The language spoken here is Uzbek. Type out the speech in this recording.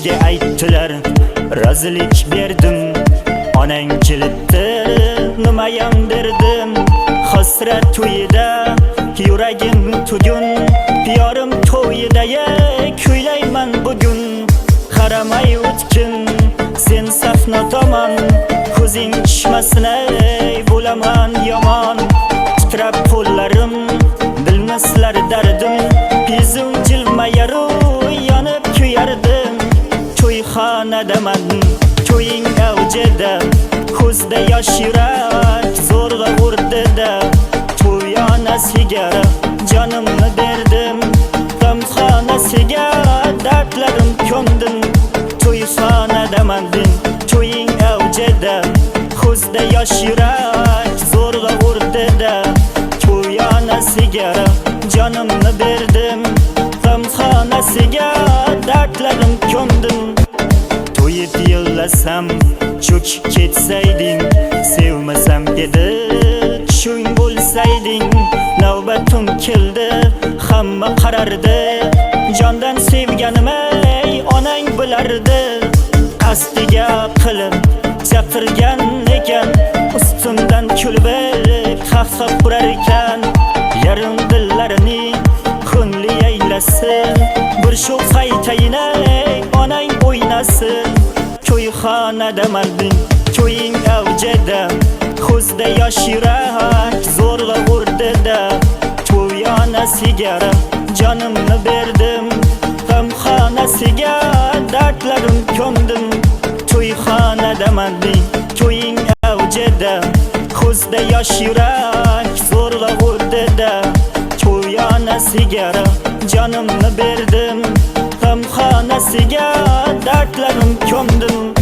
Eshikka aytdilar, razlik berdim. Onang kelibdi, nimayam berdim. Hasrat to'yida yuragim tugun, piyorim to'yida kuylayman bugun. Qaramay o'tkin, sen safna tomon, ko'zing tushmasin ey, bo'laman yomon. Titrab qo'llarim, bilmaslar dardim, yuzim jilmayar, yonib kuyardim. To'yxonadaman, to'ying avjida, ko'zda yosh yurak zo'rg'a urdida. To'yonasiga jonimni berdim, g'amxonasiga dardlarim ko'mdim. To'yxonadaman, to'ying avjida, ko'zda yosh yurak zo'rg'a urdida. To'yonasiga jonimni berdim, g'amxonasiga dardlarim ko'mdim. To'yib yig'lasam, cho'kib ketsayding, sevmasam edi, tushing bo'lsayding. Navbatim keldi, hamma qarardi, jondan sevganim ey, onang bilardi. Qastiga qilib chaqirgan ekan, ustimdan kulib qahqah urar ekan. Yarim dillarini ko'ngli aylasin, bir shu qaytayin ey, onang o'ynasin. To'yxonadaman, to'ying avjida, ko'zda yosh yurak zo'rg'a urdida. To'yonasiga jonimni berdim, g'amxonasiga dardlarim ko'mdim. To'yxonadaman, to'ying avjida, ko'zda yosh yurak zo'rg'a urdida. To'yonasiga jonimni berdim, g'amxonasiga dardlarim ko'mdim.